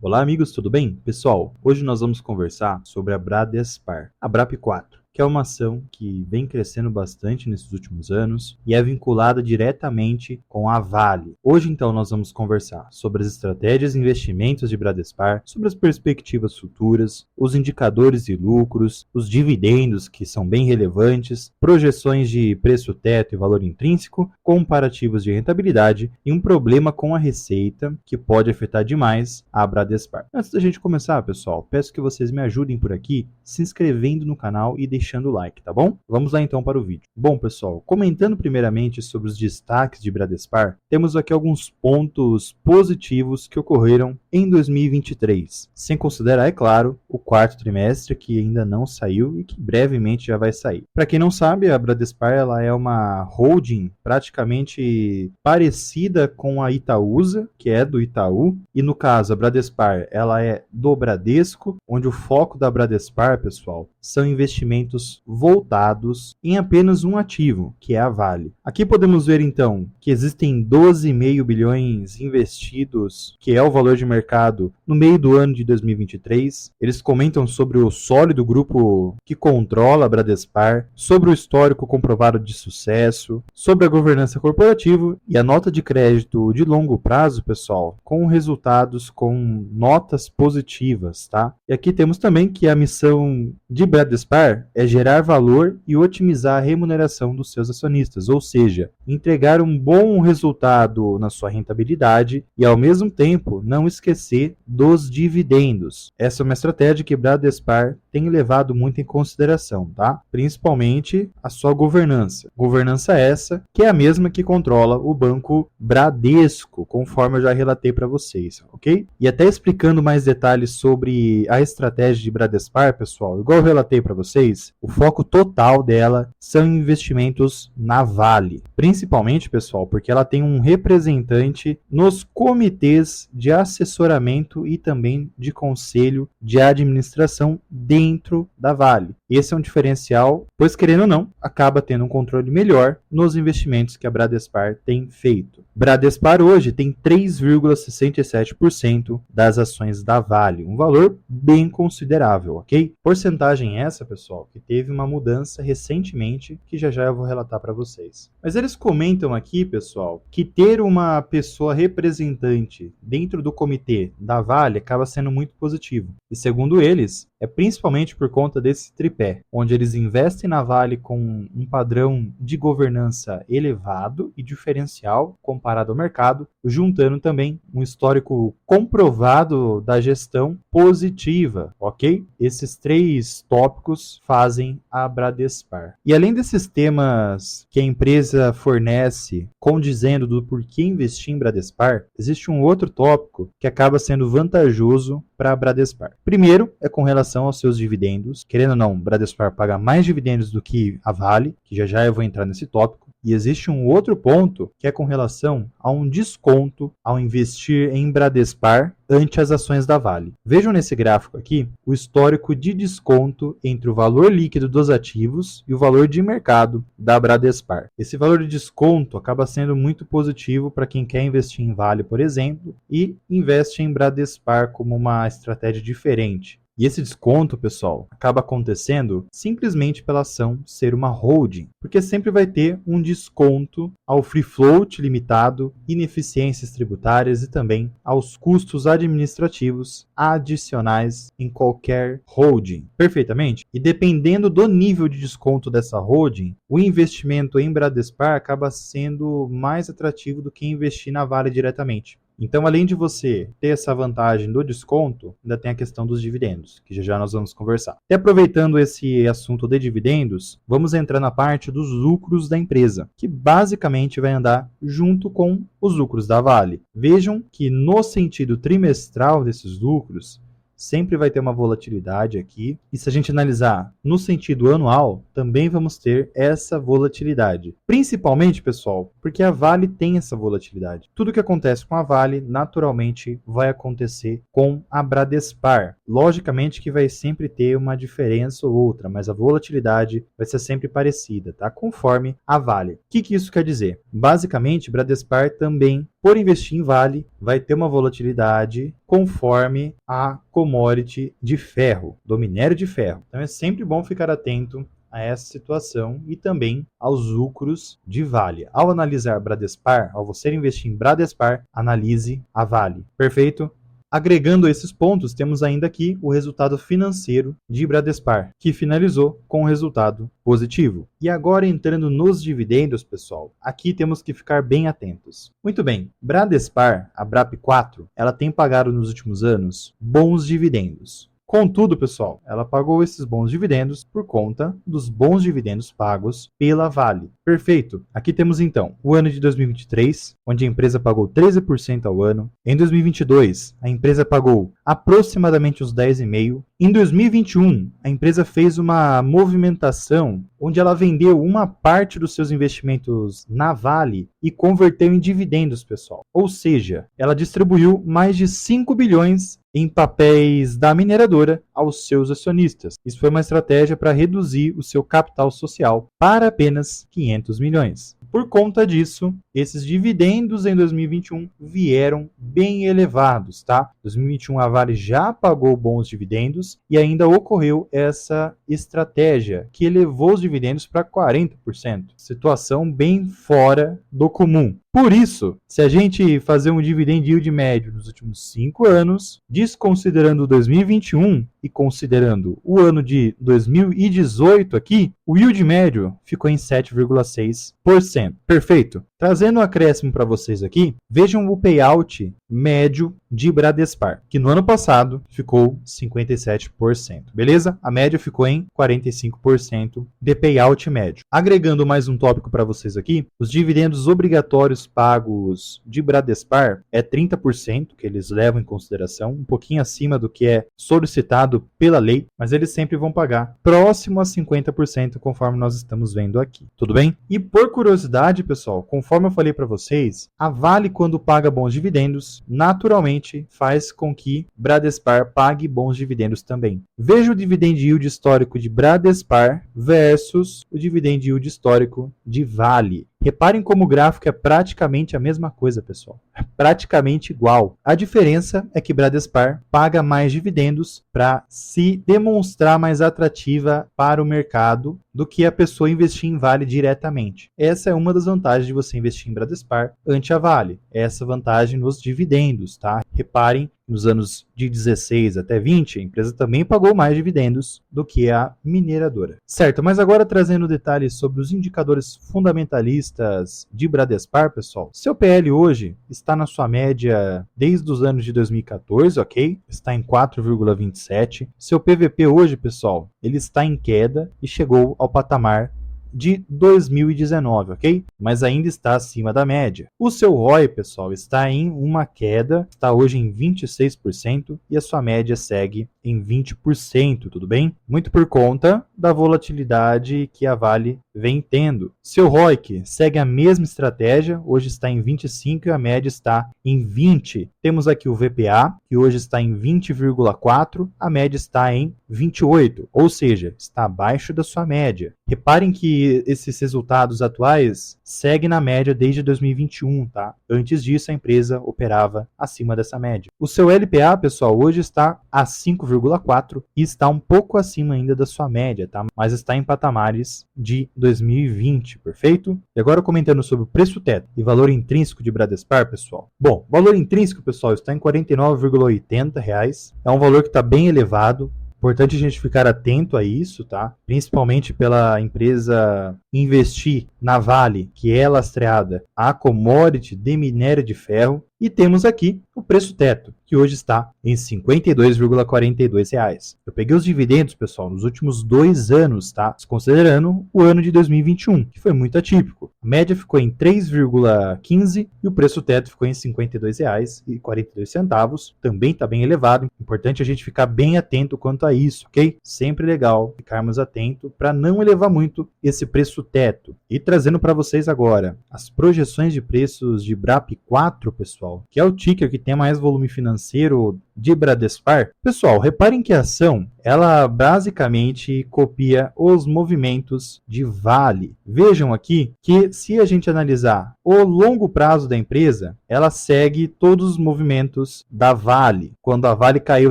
Olá, amigos, tudo bem? Pessoal, hoje nós vamos conversar sobre a Bradespar, a BRAP4, que é uma ação que vem crescendo bastante nesses últimos anos e é vinculada diretamente com a Vale. Hoje, então, nós vamos conversar sobre as estratégias e investimentos de Bradespar, sobre as perspectivas futuras, os indicadores de lucros, os dividendos, que são bem relevantes, projeções de preço-teto e valor intrínseco, comparativos de rentabilidade e um problema com a receita que pode afetar demais a Bradespar. Antes da gente começar, pessoal, peço que vocês me ajudem por aqui, se inscrevendo no canal e deixando o like, tá bom? Vamos lá então para o vídeo. Bom, pessoal, comentando primeiramente sobre os destaques de Bradespar, temos aqui alguns pontos positivos que ocorreram em 2023, sem considerar, é claro, o quarto trimestre que ainda não saiu e que brevemente já vai sair. Para quem não sabe, a Bradespar ela é uma holding praticamente parecida com a Itaúsa, que é do Itaú, e no caso a Bradespar ela é do Bradesco, onde o foco da Bradespar, pessoal, são investimentos voltados em apenas um ativo, que é a Vale. Aqui podemos ver então que existem 12,5 bilhões investidos, que é o valor de mercado no meio do ano de 2023. Eles comentam sobre o sólido grupo que controla a Bradespar, sobre o histórico comprovado de sucesso, sobre a governança corporativa e a nota de crédito de longo prazo, pessoal, com resultados com notas positivas, tá? E aqui temos também que a missão de Bradespar é gerar valor e otimizar a remuneração dos seus acionistas, ou seja, entregar um bom resultado na sua rentabilidade e, ao mesmo tempo, não esquecer dos dividendos. Essa é uma estratégia que Bradespar tem levado muito em consideração, tá? Principalmente a sua governança. Governança essa que é a mesma que controla o banco Bradesco, conforme eu já relatei para vocês, ok? E até explicando mais detalhes sobre a estratégia de Bradespar, pessoal, igual eu relatei para vocês, o foco total dela são investimentos na Vale. Principalmente, pessoal, porque ela tem um representante nos comitês de assessoramento e também de conselho de administração dentro da Vale. Esse é um diferencial, pois querendo ou não, acaba tendo um controle melhor nos investimentos que a Bradespar tem feito. Bradespar hoje tem 3,67% das ações da Vale, um valor bem considerável, ok? Porcentagem essa, pessoal, que teve uma mudança recentemente, que já eu vou relatar para vocês. Mas eles comentam aqui, pessoal, que ter uma pessoa representante dentro do comitê da Vale acaba sendo muito positivo. E segundo eles, é principalmente por conta desse tripé, onde eles investem na Vale com um padrão de governança elevado e diferencial comparado ao mercado, juntando também um histórico comprovado da gestão positiva, ok? Esses três tópicos fazem a Bradespar. E além desses temas que a empresa fornece, condizendo do porquê investir em Bradespar, existe um outro tópico que acaba sendo vantajoso para a Bradespar. Primeiro é com relação aos seus dividendos. Querendo ou não, Bradespar paga mais dividendos do que a Vale, que já eu vou entrar nesse tópico. E existe um outro ponto que é com relação a um desconto ao investir em Bradespar ante as ações da Vale. Vejam nesse gráfico aqui o histórico de desconto entre o valor líquido dos ativos e o valor de mercado da Bradespar. Esse valor de desconto acaba sendo muito positivo para quem quer investir em Vale, por exemplo, e investe em Bradespar como uma estratégia diferente. E esse desconto, pessoal, acaba acontecendo simplesmente pela ação ser uma holding, porque sempre vai ter um desconto ao free float limitado, ineficiências tributárias e também aos custos administrativos adicionais em qualquer holding. Perfeitamente? E dependendo do nível de desconto dessa holding, o investimento em Bradespar acaba sendo mais atrativo do que investir na Vale diretamente. Então, além de você ter essa vantagem do desconto, ainda tem a questão dos dividendos, que já nós vamos conversar. E aproveitando esse assunto de dividendos, vamos entrar na parte dos lucros da empresa, que basicamente vai andar junto com os lucros da Vale. Vejam que no sentido trimestral desses lucros, sempre vai ter uma volatilidade aqui. E se a gente analisar no sentido anual, também vamos ter essa volatilidade. Principalmente, pessoal, porque a Vale tem essa volatilidade. Tudo que acontece com a Vale, naturalmente, vai acontecer com a Bradespar. Logicamente que vai sempre ter uma diferença ou outra, mas a volatilidade vai ser sempre parecida, tá? Conforme a Vale. O que isso quer dizer? Basicamente, Bradespar também por investir em Vale, vai ter uma volatilidade conforme a commodity de ferro, do minério de ferro. Então é sempre bom ficar atento a essa situação e também aos lucros de Vale. Ao analisar Bradespar, ao você investir em Bradespar, analise a Vale. Perfeito? Agregando esses pontos, temos ainda aqui o resultado financeiro de Bradespar, que finalizou com um resultado positivo. E agora entrando nos dividendos, pessoal, aqui temos que ficar bem atentos. Muito bem, Bradespar, a BRAP4, ela tem pagado nos últimos anos bons dividendos. Contudo, pessoal, ela pagou esses bons dividendos por conta dos bons dividendos pagos pela Vale. Perfeito. Aqui temos então o ano de 2023, onde a empresa pagou 13% ao ano. Em 2022, a empresa pagou aproximadamente uns 10,5%. Em 2021, a empresa fez uma movimentação onde ela vendeu uma parte dos seus investimentos na Vale e converteu em dividendos, pessoal. Ou seja, ela distribuiu mais de 5 bilhões em papéis da mineradora aos seus acionistas. Isso foi uma estratégia para reduzir o seu capital social para apenas 500 milhões. Por conta disso, esses dividendos em 2021 vieram bem elevados, tá? Em 2021 a Vale já pagou bons dividendos e ainda ocorreu essa estratégia que elevou os dividendos para 40%. Situação bem fora do comum. Por isso, se a gente fazer um dividend yield médio nos últimos 5 anos, desconsiderando 2021 e considerando o ano de 2018 aqui, o yield médio ficou em 7,6%. Perfeito? Trazendo um acréscimo para vocês aqui, vejam o payout médio de Bradespar, que no ano passado ficou 57%, beleza? A média ficou em 45% de payout médio. Agregando mais um tópico para vocês aqui, os dividendos obrigatórios pagos de Bradespar é 30%, que eles levam em consideração, um pouquinho acima do que é solicitado pela lei, mas eles sempre vão pagar próximo a 50% conforme nós estamos vendo aqui, tudo bem? E por curiosidade, pessoal, conforme eu falei para vocês, a Vale, quando paga bons dividendos, naturalmente faz com que Bradespar pague bons dividendos também. Veja o dividend yield histórico de Bradespar versus o dividend yield histórico de Vale. Reparem como o gráfico é praticamente a mesma coisa, pessoal. É praticamente igual. A diferença é que Bradespar paga mais dividendos para se demonstrar mais atrativa para o mercado do que a pessoa investir em Vale diretamente. Essa é uma das vantagens de você investir em Bradespar ante a Vale. Essa vantagem nos dividendos, tá? Reparem, nos anos de 16 até 20, a empresa também pagou mais dividendos do que a mineradora. Certo, mas agora trazendo detalhes sobre os indicadores fundamentalistas de Bradespar, pessoal. Seu PL hoje está na sua média desde os anos de 2014, ok? Está em 4,27. Seu PVP hoje, pessoal, ele está em queda e chegou ao patamar de 2019, ok? Mas ainda está acima da média. O seu ROI, pessoal, está em uma queda, está hoje em 26% e a sua média segue em 20%, tudo bem? Muito por conta da volatilidade que a Vale vem tendo. Seu ROIC segue a mesma estratégia, hoje está em 25% e a média está em 20%. Temos aqui o VPA, que hoje está em 20,4%, a média está em 28%, ou seja, está abaixo da sua média. Reparem que esses resultados atuais seguem na média desde 2021, tá? Antes disso, a empresa operava acima dessa média. O seu LPA, pessoal, hoje está a 5,4 e está um pouco acima ainda da sua média, tá? Mas está em patamares de 2020, perfeito? E agora comentando sobre o preço teto e valor intrínseco de Bradespar, pessoal. Bom, o valor intrínseco, pessoal, está em R$ 49,80. É um valor que está bem elevado. Importante a gente ficar atento a isso, tá? Principalmente pela empresa investir na Vale, que é lastreada a commodity de minério de ferro. E temos aqui o preço teto, que hoje está em R$ 52,42. Eu peguei os dividendos, pessoal, nos últimos 2 anos, tá? Considerando o ano de 2021, que foi muito atípico. A média ficou em 3,15 e o preço teto ficou em R$ 52,42. Também está bem elevado. Importante a gente ficar bem atento quanto a isso, ok? Sempre legal ficarmos atentos para não elevar muito esse preço teto. E trazendo para vocês agora as projeções de preços de BRAP4, pessoal, que é o ticker que tem mais volume financeiro de Bradespar, pessoal, reparem que a ação, ela basicamente copia os movimentos de Vale. Vejam aqui que se a gente analisar o longo prazo da empresa, ela segue todos os movimentos da Vale. Quando a Vale caiu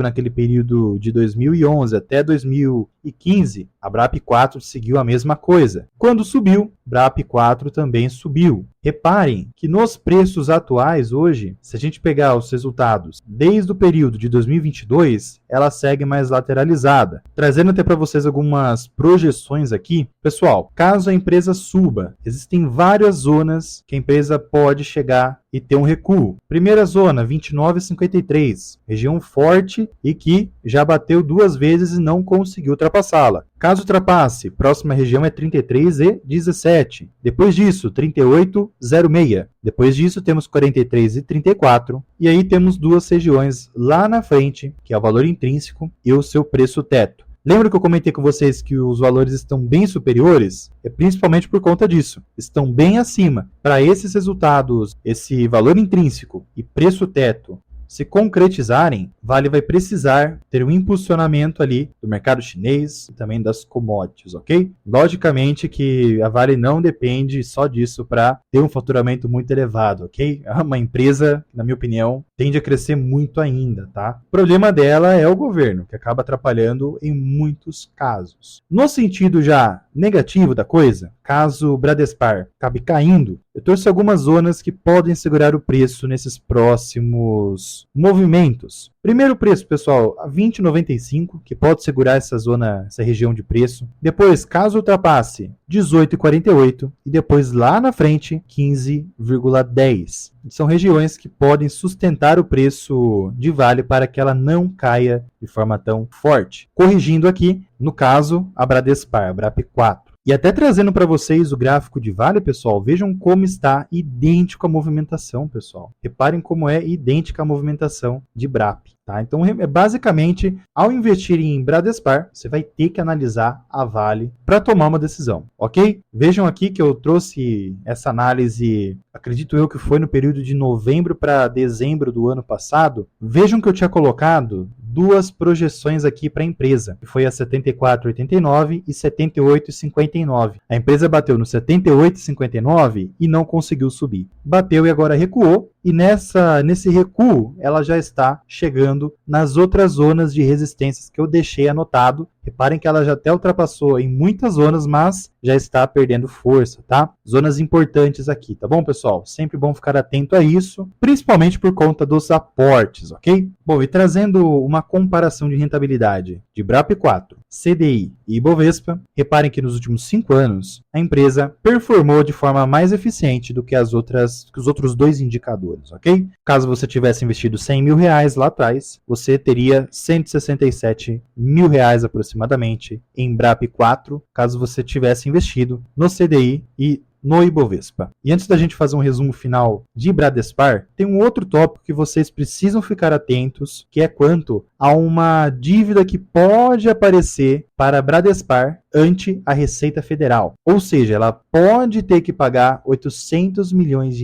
naquele período de 2011 até 2015, a BRAP4 seguiu a mesma coisa. Quando subiu, BRAP4 também subiu. Reparem que nos preços atuais hoje, se a gente pegar os resultados desde o período de 2022, ela segue mais lateralizada. Trazendo até para vocês algumas projeções aqui. Pessoal, caso a empresa suba, existem várias zonas que a empresa pode chegar e ter um recuo. Primeira zona, 29,53, região forte e que já bateu 2 vezes e não conseguiu ultrapassá-la. Caso ultrapasse, próxima região é 33,17. Depois disso, 38,06. Depois disso, temos 43,34. E aí temos 2 regiões lá na frente, que é o valor intrínseco e o seu preço teto. Lembra que eu comentei com vocês que os valores estão bem superiores? É principalmente por conta disso. Estão bem acima. Para esses resultados, esse valor intrínseco e preço teto se concretizarem, Vale vai precisar ter um impulsionamento ali do mercado chinês e também das commodities, ok? Logicamente que a Vale não depende só disso para ter um faturamento muito elevado, ok? É uma empresa, na minha opinião, tende a crescer muito ainda, tá? O problema dela é o governo, que acaba atrapalhando em muitos casos. No sentido já negativo da coisa, caso o Bradespar acabe caindo, eu trouxe algumas zonas que podem segurar o preço nesses próximos movimentos. Primeiro preço, pessoal, a 20,95, que pode segurar essa zona, essa região de preço. Depois, caso ultrapasse, 18,48 e depois lá na frente, 15,10. São regiões que podem sustentar o preço de Vale para que ela não caia de forma tão forte. Corrigindo aqui, no caso, a Bradespar, a BRAP4. E até trazendo para vocês o gráfico de Vale, pessoal, vejam como está idêntico a movimentação, pessoal. Reparem como é idêntica a movimentação de BRAP. Tá? Então, basicamente, ao investir em Bradespar, você vai ter que analisar a Vale para tomar uma decisão, ok? Vejam aqui que eu trouxe essa análise, acredito eu que foi no período de novembro para dezembro do ano passado. Vejam que eu tinha colocado 2 projeções aqui para a empresa, que foi a 74,89 e 78,59. A empresa bateu no 78,59 e não conseguiu subir. Bateu e agora recuou, e nesse recuo ela já está chegando nas outras zonas de resistências que eu deixei anotado. Reparem que ela já até ultrapassou em muitas zonas, mas já está perdendo força, tá? Zonas importantes aqui, tá bom, pessoal? Sempre bom ficar atento a isso, principalmente por conta dos aportes, ok? Bom, e trazendo uma comparação de rentabilidade de BRAP4, CDI e Ibovespa, reparem que nos últimos 5 anos, a empresa performou de forma mais eficiente do que os outros 2 indicadores, ok? Caso você tivesse investido R$100 mil lá atrás, você teria R$167 mil aproximadamente em BRAP4, caso você tivesse investido no CDI e no Ibovespa. E antes da gente fazer um resumo final de Bradespar, tem um outro tópico que vocês precisam ficar atentos, que é quanto a uma dívida que pode aparecer para a Bradespar ante a Receita Federal. Ou seja, ela pode ter que pagar R$800 milhões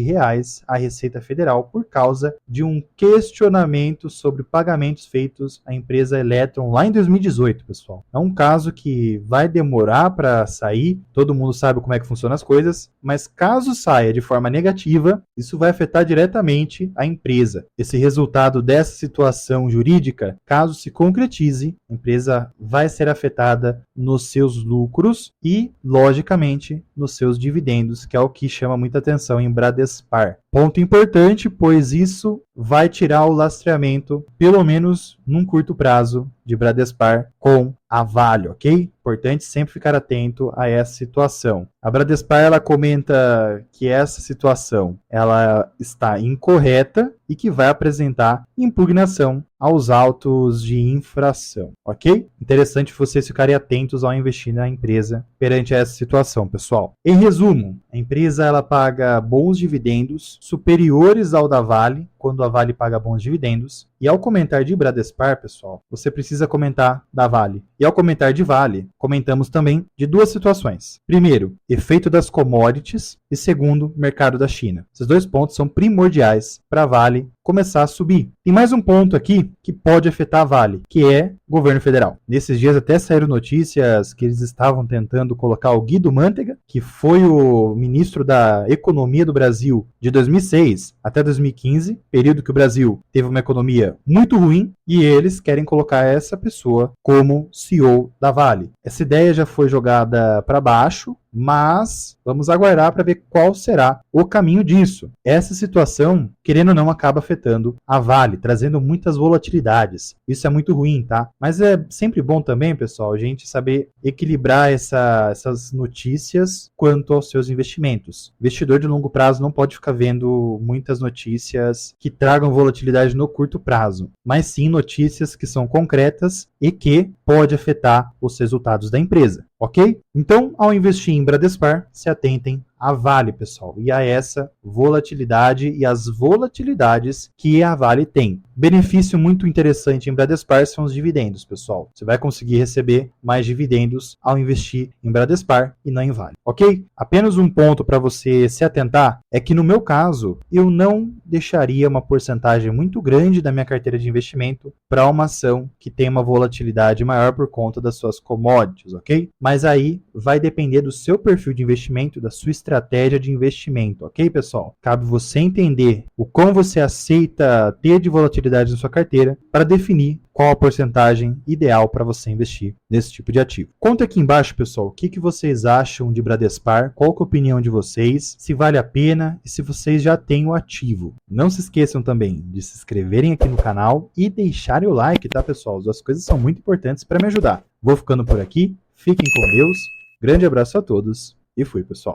à Receita Federal por causa de um questionamento sobre pagamentos feitos à empresa Electron lá em 2018, pessoal. É um caso que vai demorar para sair, todo mundo sabe como é que funcionam as coisas, mas caso saia de forma negativa, isso vai afetar diretamente a empresa. Esse resultado dessa situação jurídica, caso se concretize, a empresa vai ser afetada nos seus lucros e, logicamente, nos seus dividendos, que é o que chama muita atenção em Bradespar. Ponto importante, pois isso vai tirar o lastreamento, pelo menos num curto prazo, de Bradespar com a Vale, ok? Importante sempre ficar atento a essa situação. A Bradespar, ela comenta que essa situação ela está incorreta e que vai apresentar impugnação aos autos de infração, ok? Interessante vocês ficarem atentos ao investir na empresa perante essa situação, pessoal. Em resumo, a empresa ela paga bons dividendos superiores ao da Vale, quando a Vale paga bons dividendos, E ao comentar de Bradespar, pessoal, você precisa comentar da Vale. E ao comentar de Vale, comentamos também de duas situações. Primeiro, efeito das commodities e segundo, mercado da China. Esses dois pontos são primordiais para a Vale começar a subir. Tem mais um ponto aqui que pode afetar a Vale, que é governo federal. Nesses dias até saíram notícias que eles estavam tentando colocar o Guido Mantega, que foi o ministro da Economia do Brasil de 2006 até 2015, período que o Brasil teve uma economia muito ruim, e eles querem colocar essa pessoa como CEO da Vale. Essa ideia já foi jogada para baixo, mas vamos aguardar para ver qual será o caminho disso. Essa situação, querendo ou não, acaba afetando a Vale, trazendo muitas volatilidades. Isso é muito ruim, tá? Mas é sempre bom também, pessoal, a gente saber equilibrar essas notícias quanto aos seus investimentos. O investidor de longo prazo não pode ficar vendo muitas notícias que tragam volatilidade no curto prazo, mas sim notícias que são concretas e que pode afetar os resultados da empresa. Ok? Então, ao investir em Bradespar, se atentem à Vale, pessoal, e a essa volatilidade e as volatilidades que a Vale tem. Benefício muito interessante em Bradespar são os dividendos, pessoal. Você vai conseguir receber mais dividendos ao investir em Bradespar e não em Vale, ok? Apenas um ponto para você se atentar é que no meu caso, eu não deixaria uma porcentagem muito grande da minha carteira de investimento para uma ação que tem uma volatilidade maior por conta das suas commodities, ok? Mas aí vai depender do seu perfil de investimento, da sua estratégia de investimento, ok, pessoal? Cabe você entender o quão você aceita ter de volatilidade na sua carteira para definir qual a porcentagem ideal para você investir nesse tipo de ativo. Conta aqui embaixo, pessoal, o que vocês acham de Bradespar, qual que é a opinião de vocês, se vale a pena e se vocês já têm o ativo. Não se esqueçam também de se inscreverem aqui no canal e deixarem o like, tá, pessoal? As duas coisas são muito importantes para me ajudar. Vou ficando por aqui, fiquem com Deus, grande abraço a todos e fui, pessoal.